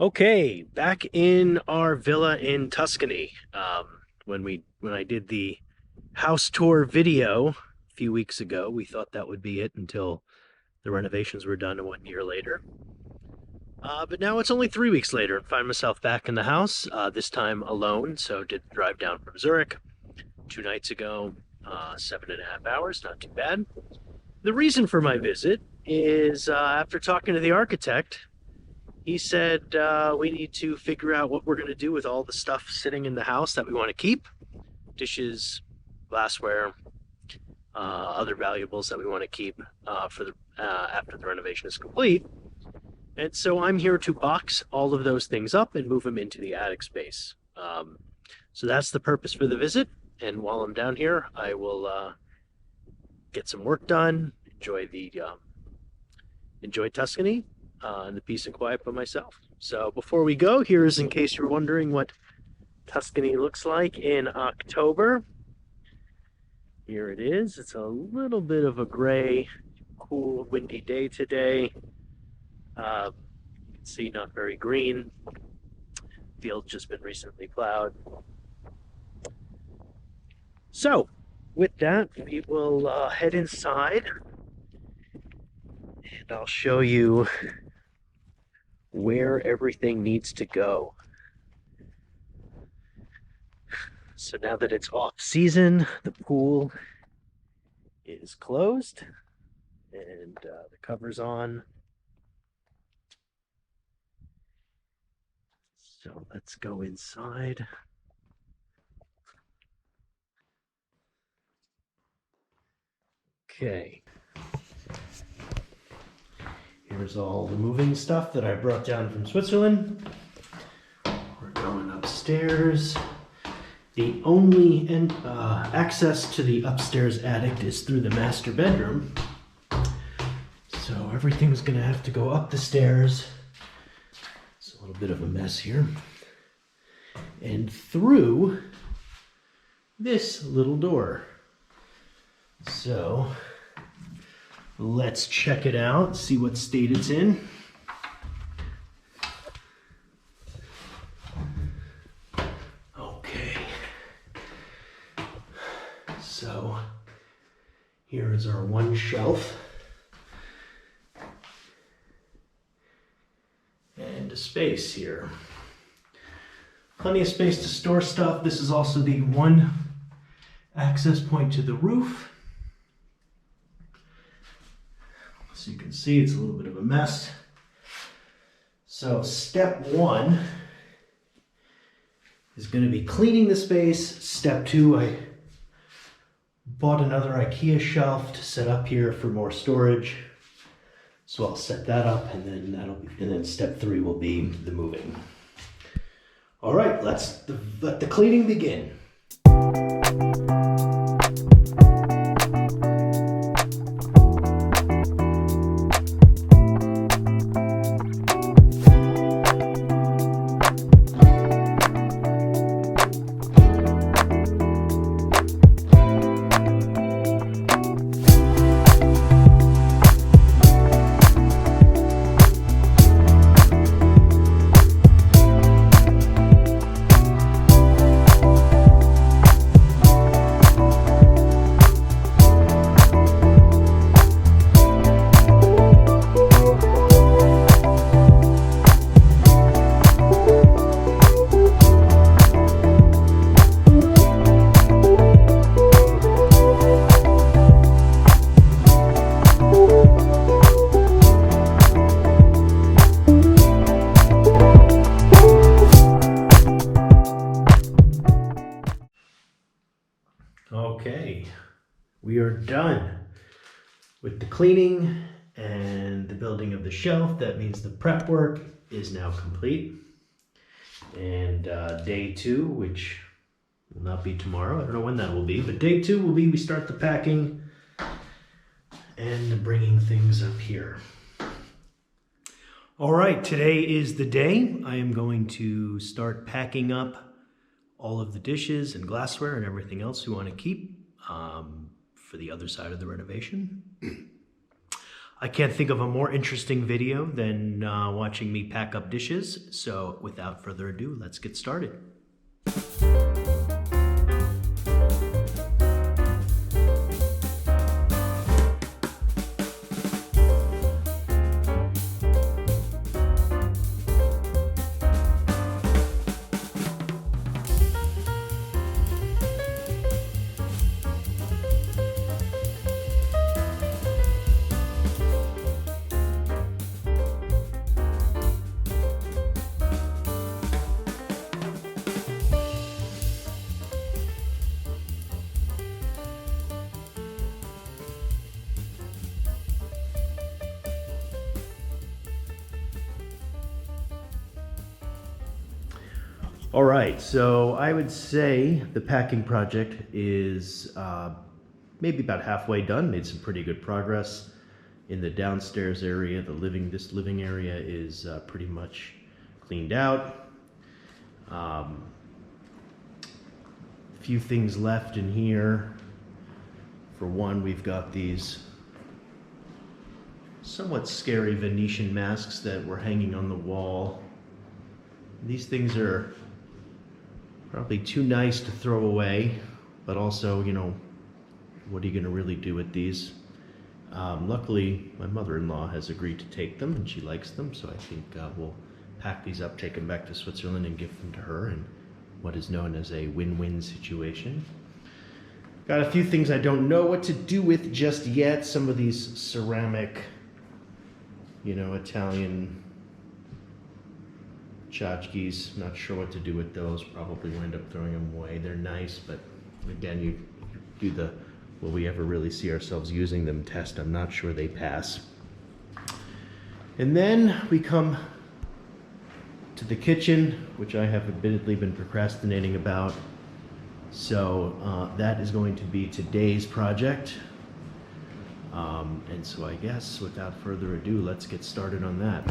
Okay, back in our villa in Tuscany. When I did the house tour video a few weeks ago, we thought that would be it until the renovations were done 1 year later. But now it's only 3 weeks later, and find myself back in the house. This time alone. So did the drive down from Zurich 2 nights ago. 7.5 hours, not too bad. The reason for my visit is after talking to the architect. He said we need to figure out what we're going to do with all the stuff sitting in the house that we want to keep: dishes, glassware, other valuables that we want to keep for the after the renovation is complete. And so I'm here to box all of those things up and move them into the attic space. So that's the purpose for the visit. And while I'm down here, I will get some work done, enjoy Tuscany, and the peace and quiet by myself. So before we go, here's in case you're wondering what Tuscany looks like in October. Here it is. It's a little bit of a gray, cool, windy day today. You can see not very green. Field's just been recently plowed. So with that, we will head inside and I'll show you where everything needs to go. So now that it's off season, the pool is closed and the cover's on. So let's go inside. Okay. Here's all the moving stuff that I brought down from Switzerland. We're going upstairs. The only access to the upstairs attic is through the master bedroom. So everything's gonna have to go up the stairs. It's a little bit of a mess here. And through this little door. So let's check it out, see what state it's in. Okay. So here is our one shelf. And a space here. Plenty of space to store stuff. This is also the one access point to the roof. So you can see it's a little bit of a mess. So step one is going to be cleaning the space. Step two, I bought another IKEA shelf to set up here for more storage. So I'll set that up and then step three will be the moving. All right, let the cleaning begin. Okay, we are done with the cleaning and the building of the shelf. That means the prep work is now complete. And day two, which will not be tomorrow, I don't know when that will be, but day two will be we start the packing and bringing things up here. All right, today is the day. I am going to start packing up all of the dishes and glassware and everything else we want to keep for the other side of the renovation. I can't think of a more interesting video than watching me pack up dishes. So without further ado, let's get started. All right, so I would say the packing project is maybe about halfway done. Made some pretty good progress in the downstairs area. This living area is pretty much cleaned out. A few things left in here. For one, we've got these somewhat scary Venetian masks that were hanging on the wall. These things are probably too nice to throw away, but also, you know, what are you going to really do with these? Luckily, my mother-in-law has agreed to take them, and she likes them, so I think we'll pack these up, take them back to Switzerland, and give them to her in what is known as a win-win situation. Got a few things I don't know what to do with just yet. Some of these ceramic, you know, Italian tchotchkes, not sure what to do with those. Probably wind up throwing them away. They're nice, but again, you do the will we ever really see ourselves using them test. I'm not sure they pass. And then we come to the kitchen, which I have admittedly been procrastinating about. So that is going to be today's project. And so I guess without further ado, let's get started on that.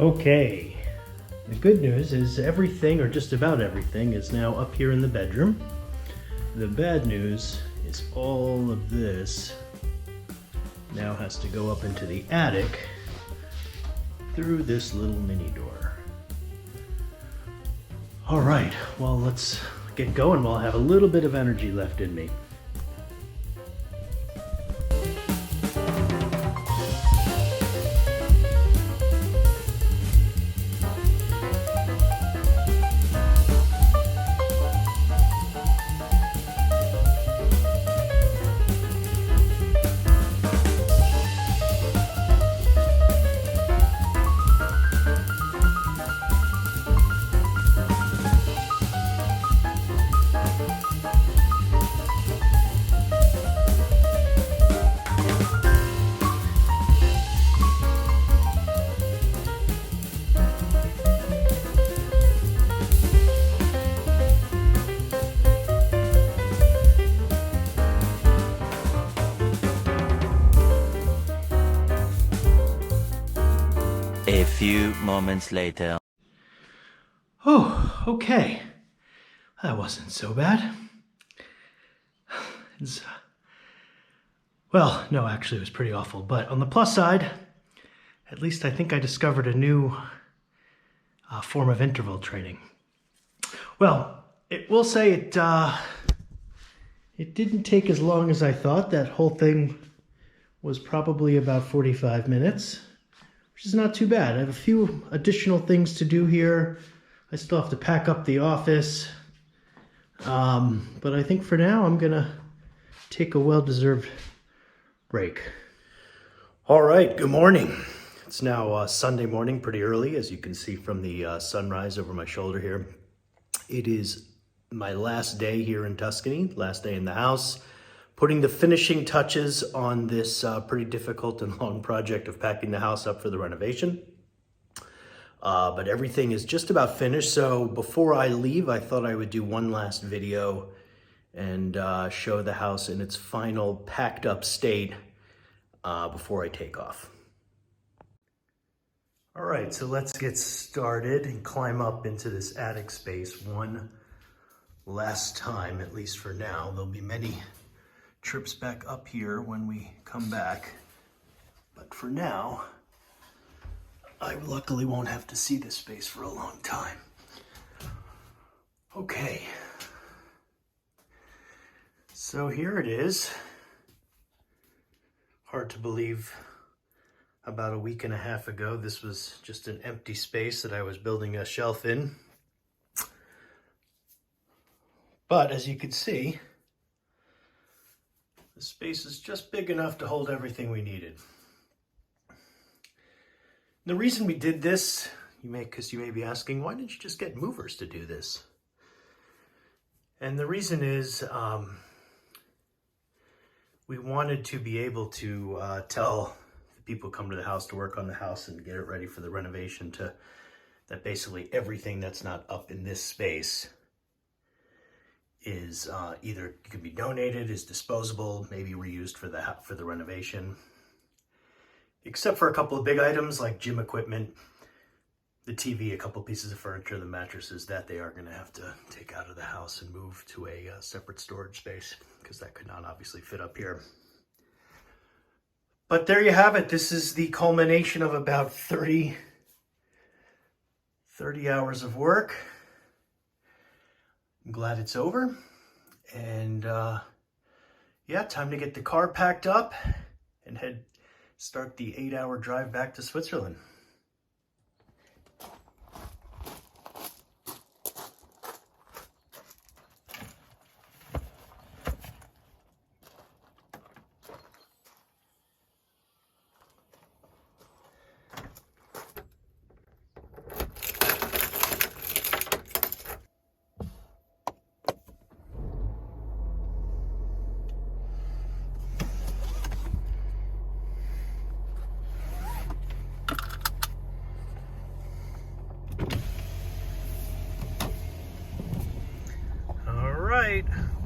Okay, the good news is everything, or just about everything, is now up here in the bedroom. The bad news is all of this now has to go up into the attic through this little mini door. All right, well, let's get going while I have a little bit of energy left in me. A few moments later. Oh, okay. That wasn't so bad. Well, no, actually it was pretty awful. But on the plus side, at least I think I discovered a new form of interval training. Well, we'll say it didn't take as long as I thought. That whole thing was probably about 45 minutes, which is not too bad. I have a few additional things to do here. I still have to pack up the office. But I think for now I'm gonna take a well-deserved break. All right, good morning. It's now Sunday morning, pretty early, as you can see from the sunrise over my shoulder here. It is my last day here in Tuscany, last day in the house, putting the finishing touches on this pretty difficult and long project of packing the house up for the renovation. But everything is just about finished. So before I leave, I thought I would do one last video and show the house in its final packed up state before I take off. All right, so let's get started and climb up into this attic space one last time, at least for now. There'll be many trips back up here when we come back. But for now, I luckily won't have to see this space for a long time. Okay. So here it is. Hard to believe about a week and a half ago, this was just an empty space that I was building a shelf in. But as you can see, the space is just big enough to hold everything we needed. The reason we did this, because you may be asking, why didn't you just get movers to do this? And the reason is we wanted to be able to tell the people who come to the house to work on the house and get it ready for the renovation that basically everything that's not up in this space is either can be donated, is disposable, maybe reused for the renovation. Except for a couple of big items like gym equipment, the TV, a couple pieces of furniture, the mattresses, that they are going to have to take out of the house and move to a separate storage space because that could not obviously fit up here. But there you have it. This is the culmination of about 30 hours of work. I'm glad it's over. And yeah, time to get the car packed up and start the 8-hour drive back to Switzerland.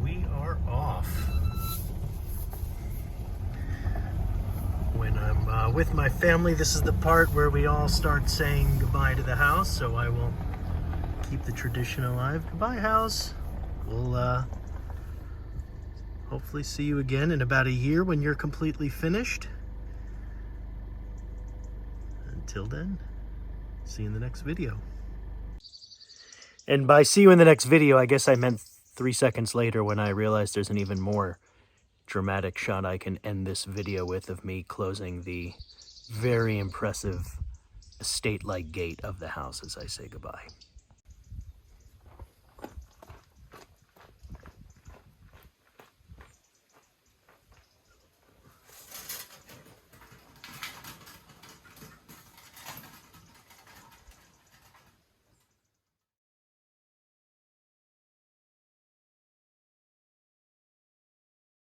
We are off. When I'm with my family, this is the part where we all start saying goodbye to the house, so I will keep the tradition alive. Goodbye, house. We'll hopefully see you again in about a year when you're completely finished. Until then, see you in the next video. And by see you in the next video, I guess I meant 3 seconds later, when I realize there's an even more dramatic shot I can end this video with of me closing the very impressive estate-like gate of the house as I say goodbye.